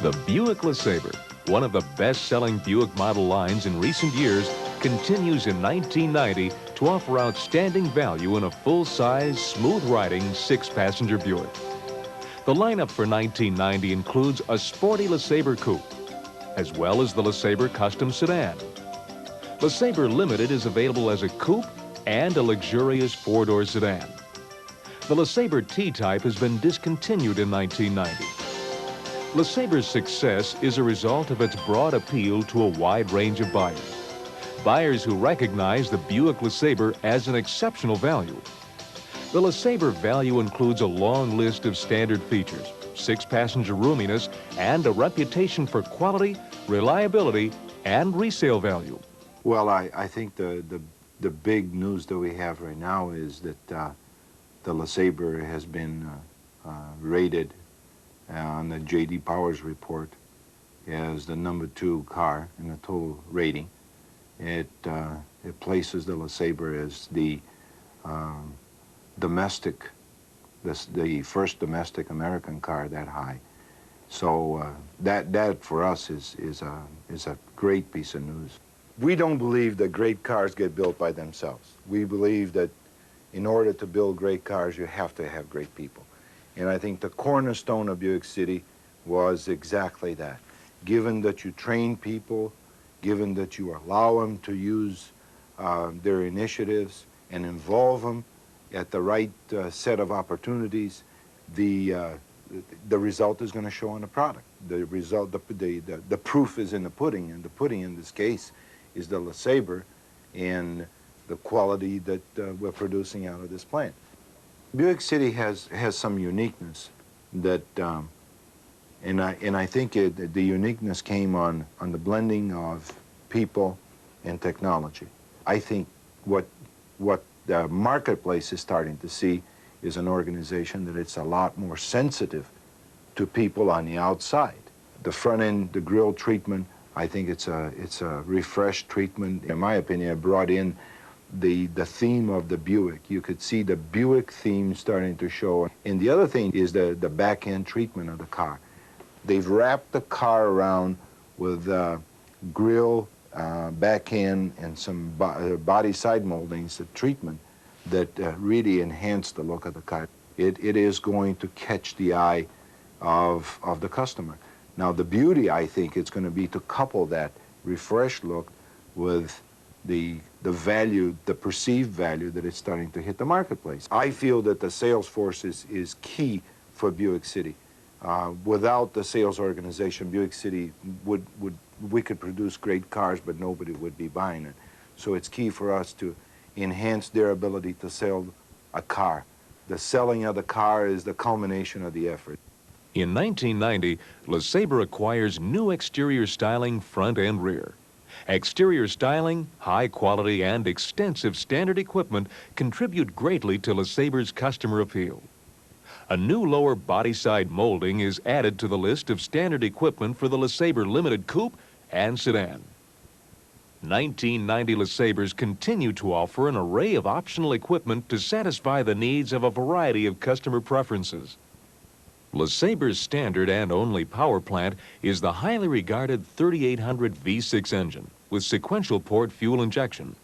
The Buick LeSabre, one of the best-selling Buick model lines in recent years, continues in 1990 to offer outstanding value in a full-size, smooth-riding, six-passenger Buick. The lineup for 1990 includes a sporty LeSabre Coupe, as well as the LeSabre Custom Sedan. LeSabre Limited is available as a coupe and a luxurious four-door sedan. The LeSabre T-Type has been discontinued in 1990. LeSabre's success is a result of its broad appeal to a wide range of buyers. Buyers who recognize the Buick LeSabre as an exceptional value. The LeSabre value includes a long list of standard features, six-passenger roominess, and a reputation for quality, reliability, and resale value. Well, I think the big news that we have right now is that the LeSabre has been rated on the J.D. Powers report as the #2 car in the total rating. It places the LeSabre as the domestic, the first domestic American car that high. So that for us is a great piece of news. We don't believe that great cars get built by themselves. We believe that in order to build great cars, you have to have great people. And I think the cornerstone of Buick City was exactly that. Given that you train people, given that you allow them to use their initiatives and involve them at the right set of opportunities, the result is going to show in the product. The result, the proof is in the pudding, and the pudding in this case is the LeSabre and the quality that we're producing out of this plant. Buick City has some uniqueness that, and I think the uniqueness came on the blending of people and technology. I think what the marketplace is starting to see is an organization that it's a lot more sensitive to people on the outside. The front end, the grille treatment, I think it's a refreshed treatment. In my opinion, it brought in the theme of the Buick. You could see the Buick theme starting to show. And the other thing is the back end treatment of the car. They've wrapped the car around with grille, back end, and some body side moldings, the treatment that really enhance the look of the car. It is going to catch the eye of the customer. Now the beauty, I think, is going to be to couple that refreshed look with the value, the perceived value that it's starting to hit the marketplace. I feel that the sales force is key for Buick City. Without the sales organization, Buick City we could produce great cars, but nobody would be buying it. So it's key for us to enhance their ability to sell a car. The selling of the car is the culmination of the effort. In 1990, LeSabre acquires new exterior styling front and rear. Exterior styling, high quality, and extensive standard equipment contribute greatly to LeSabre's customer appeal. A new lower body side molding is added to the list of standard equipment for the LeSabre Limited Coupe and Sedan. 1990 LeSabres continue to offer an array of optional equipment to satisfy the needs of a variety of customer preferences. LeSabre's standard and only power plant is the highly regarded 3800 V6 engine with sequential port fuel injection.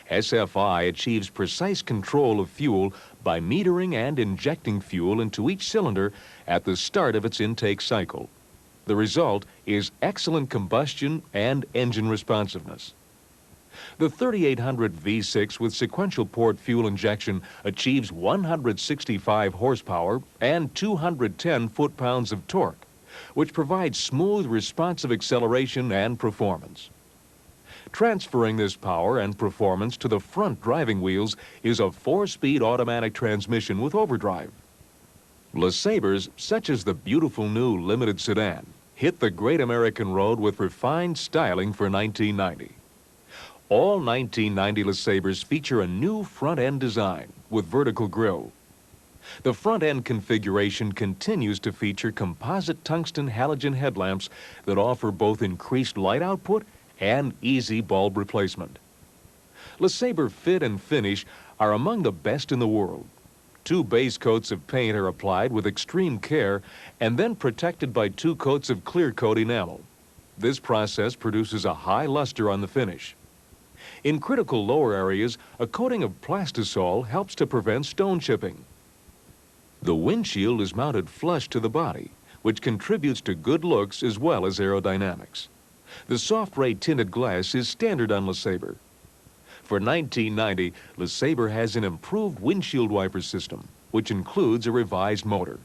SFI achieves precise control of fuel by metering and injecting fuel into each cylinder at the start of its intake cycle. The result is excellent combustion and engine responsiveness. The 3800 V6 with sequential port fuel injection achieves 165 horsepower and 210 foot-pounds of torque, which provides smooth, responsive acceleration and performance. Transferring this power and performance to the front driving wheels is a 4-speed automatic transmission with overdrive. LeSabres, such as the beautiful new Limited Sedan, hit the great American road with refined styling for 1990. All 1990 LeSabres feature a new front-end design with vertical grille. The front-end configuration continues to feature composite tungsten halogen headlamps that offer both increased light output and easy bulb replacement. LeSabre fit and finish are among the best in the world. 2 base coats of paint are applied with extreme care and then protected by 2 coats of clear coat enamel. This process produces a high luster on the finish. In critical lower areas, a coating of plastisol helps to prevent stone chipping. The windshield is mounted flush to the body, which contributes to good looks as well as aerodynamics. The soft ray tinted glass is standard on LeSabre. For 1990, LeSabre has an improved windshield wiper system, which includes a revised motor.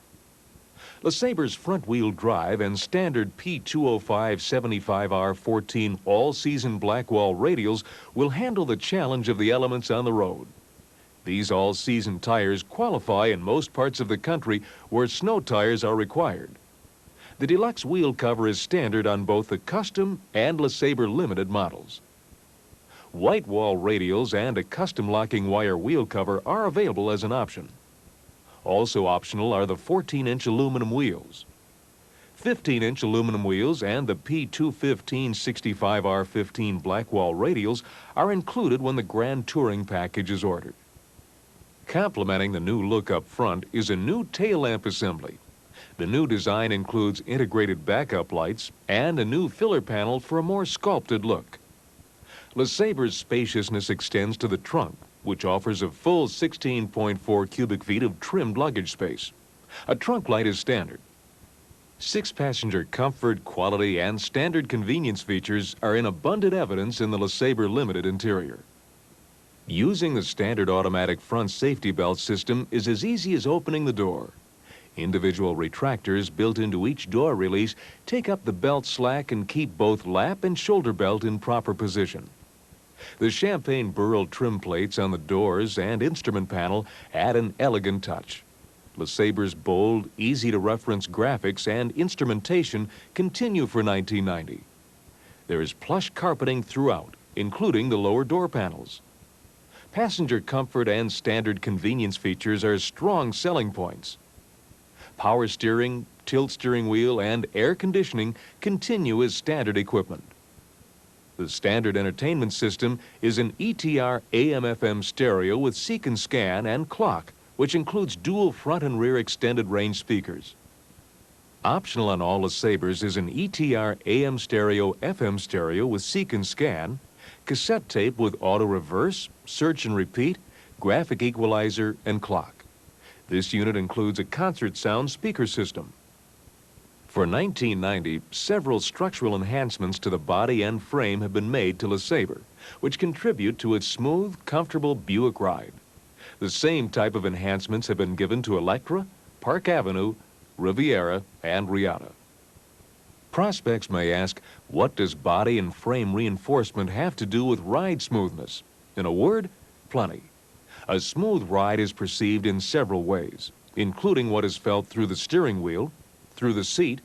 LeSabre's front-wheel drive and standard P205 75R14 all-season blackwall radials will handle the challenge of the elements on the road. These all-season tires qualify in most parts of the country where snow tires are required. The deluxe wheel cover is standard on both the custom and LeSabre Limited models. White wall radials and a custom locking wire wheel cover are available as an option. Also optional are the 14-inch aluminum wheels. 15-inch aluminum wheels and the P215 65R15 blackwall radials are included when the Grand Touring package is ordered. Complementing the new look up front is a new tail lamp assembly. The new design includes integrated backup lights and a new filler panel for a more sculpted look. LeSabre's spaciousness extends to the trunk, which offers a full 16.4 cubic feet of trimmed luggage space. A trunk light is standard. 6-passenger comfort, quality, and standard convenience features are in abundant evidence in the LeSabre Limited interior. Using the standard automatic front safety belt system is as easy as opening the door. Individual retractors built into each door release take up the belt slack and keep both lap and shoulder belt in proper position. The champagne burl trim plates on the doors and instrument panel add an elegant touch. LeSabre's bold, easy-to-reference graphics and instrumentation continue for 1990. There is plush carpeting throughout, including the lower door panels. Passenger comfort and standard convenience features are strong selling points. Power steering, tilt steering wheel, and air conditioning continue as standard equipment. The standard entertainment system is an ETR AM/FM stereo with seek and scan and clock, which includes dual front and rear extended range speakers. Optional on all LeSabres is an ETR AM stereo, FM stereo with seek and scan, cassette tape with auto reverse, search and repeat, graphic equalizer, and clock. This unit includes a concert sound speaker system. For 1990, several structural enhancements to the body and frame have been made to LeSabre, which contribute to its smooth, comfortable Buick ride. The same type of enhancements have been given to Electra, Park Avenue, Riviera, and Riata. Prospects may ask, what does body and frame reinforcement have to do with ride smoothness? In a word, plenty. A smooth ride is perceived in several ways, including what is felt through the steering wheel, through the seat,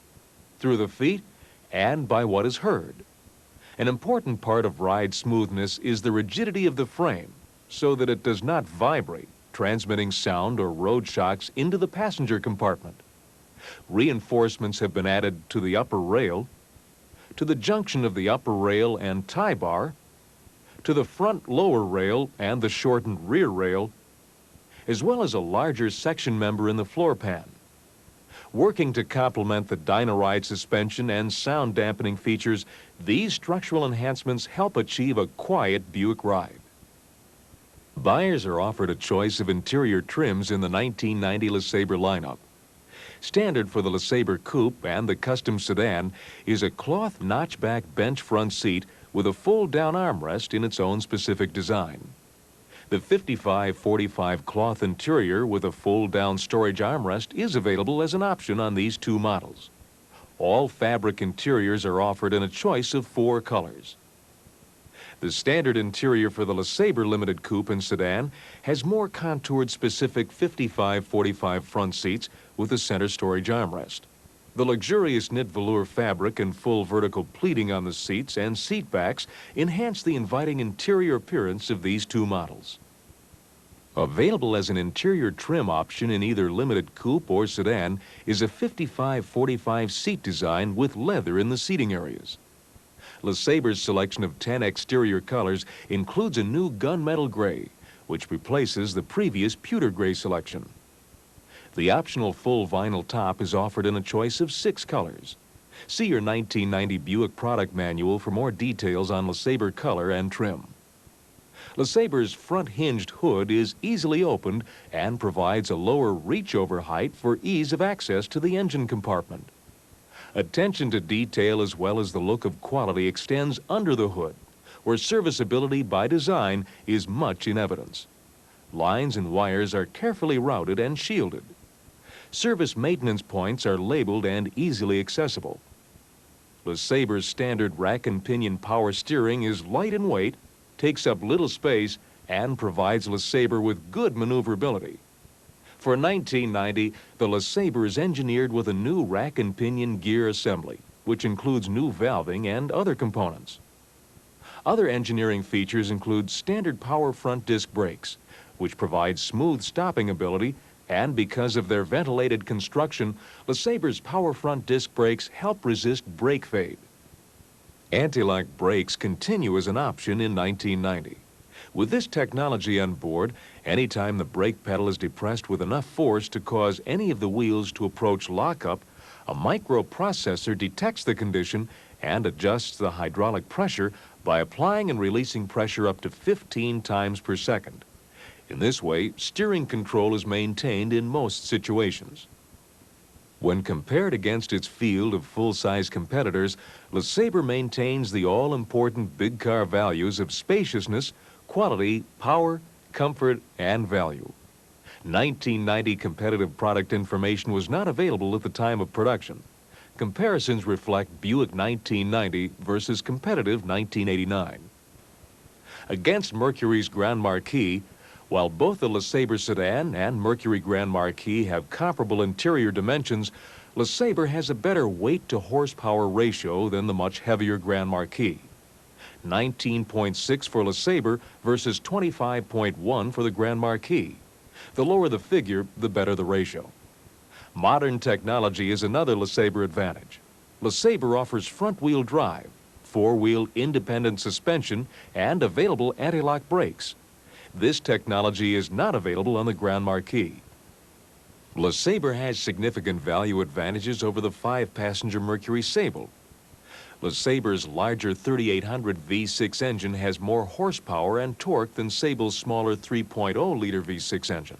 through the feet, and by what is heard. An important part of ride smoothness is the rigidity of the frame, so that it does not vibrate, transmitting sound or road shocks into the passenger compartment. Reinforcements have been added to the upper rail, to the junction of the upper rail and tie bar, to the front lower rail and the shortened rear rail, as well as a larger section member in the floor pan. Working to complement the Dynaride suspension and sound dampening features, these structural enhancements help achieve a quiet Buick ride. Buyers are offered a choice of interior trims in the 1990 LeSabre lineup. Standard for the LeSabre Coupe and the custom sedan is a cloth notchback bench front seat with a fold-down armrest in its own specific design. The 55/45 cloth interior with a fold-down storage armrest is available as an option on these two models. All fabric interiors are offered in a choice of 4 colors. The standard interior for the LeSabre Limited Coupe and Sedan has more contoured specific 55/45 front seats with a center storage armrest. The luxurious knit velour fabric and full vertical pleating on the seats and seat backs enhance the inviting interior appearance of these two models. Available as an interior trim option in either Limited Coupe or Sedan is a 55/45 seat design with leather in the seating areas. LeSabre's selection of 10 exterior colors includes a new gunmetal gray, which replaces the previous pewter gray selection. The optional full vinyl top is offered in a choice of 6 colors. See your 1990 Buick product manual for more details on LeSabre color and trim. LeSabre's front hinged hood is easily opened and provides a lower reach-over height for ease of access to the engine compartment. Attention to detail as well as the look of quality extends under the hood, where serviceability by design is much in evidence. Lines and wires are carefully routed and shielded. Service maintenance points are labeled and easily accessible. LeSabre's standard rack and pinion power steering is light in weight, takes up little space, and provides LeSabre with good maneuverability. For 1990, the LeSabre is engineered with a new rack and pinion gear assembly, which includes new valving and other components. Other engineering features include standard power front disc brakes, which provide smooth stopping ability, and because of their ventilated construction, LeSabre's power front disc brakes help resist brake fade. Anti-lock brakes continue as an option in 1990. With this technology on board, anytime the brake pedal is depressed with enough force to cause any of the wheels to approach lockup, a microprocessor detects the condition and adjusts the hydraulic pressure by applying and releasing pressure up to 15 times per second. In this way, steering control is maintained in most situations. When compared against its field of full-size competitors, LeSabre maintains the all-important big car values of spaciousness, quality, power, comfort, and value. 1990 competitive product information was not available at the time of production. Comparisons reflect Buick 1990 versus competitive 1989. Against Mercury's Grand Marquis, while both the LeSabre sedan and Mercury Grand Marquis have comparable interior dimensions, LeSabre has a better weight-to-horsepower ratio than the much heavier Grand Marquis. 19.6 for LeSabre versus 25.1 for the Grand Marquis. The lower the figure, the better the ratio. Modern technology is another LeSabre advantage. LeSabre offers front-wheel drive, 4-wheel independent suspension, and available anti-lock brakes. This technology is not available on the Grand Marquis. LeSabre has significant value advantages over the 5-passenger Mercury Sable. LeSabre's larger 3800 V6 engine has more horsepower and torque than Sable's smaller 3.0-liter V6 engine.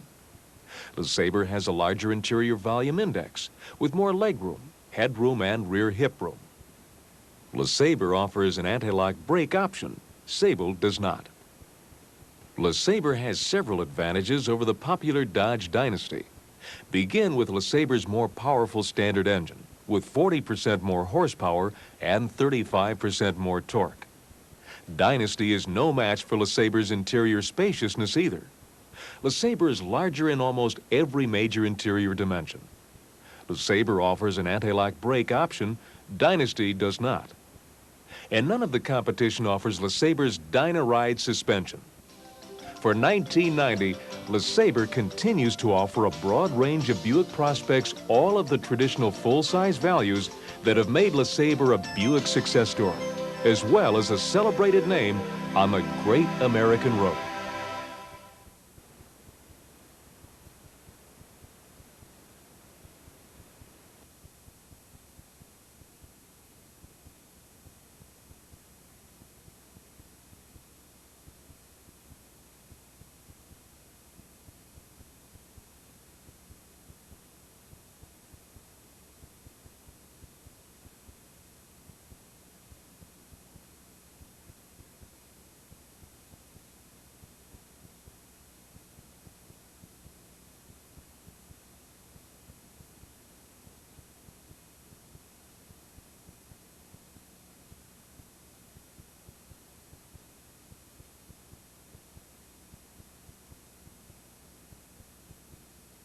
LeSabre has a larger interior volume index with more legroom, headroom, and rear hip room. LeSabre offers an anti-lock brake option. Sable does not. LeSabre has several advantages over the popular Dodge Dynasty. Begin with LeSabre's more powerful standard engine, with 40% more horsepower and 35% more torque. Dynasty is no match for LeSabre's interior spaciousness either. LeSabre is larger in almost every major interior dimension. LeSabre offers an anti-lock brake option. Dynasty does not. And none of the competition offers LeSabre's Dyna-Ride suspension. For 1990, LeSabre continues to offer a broad range of Buick prospects, all of the traditional full-size values that have made LeSabre a Buick success story, as well as a celebrated name on the great American road.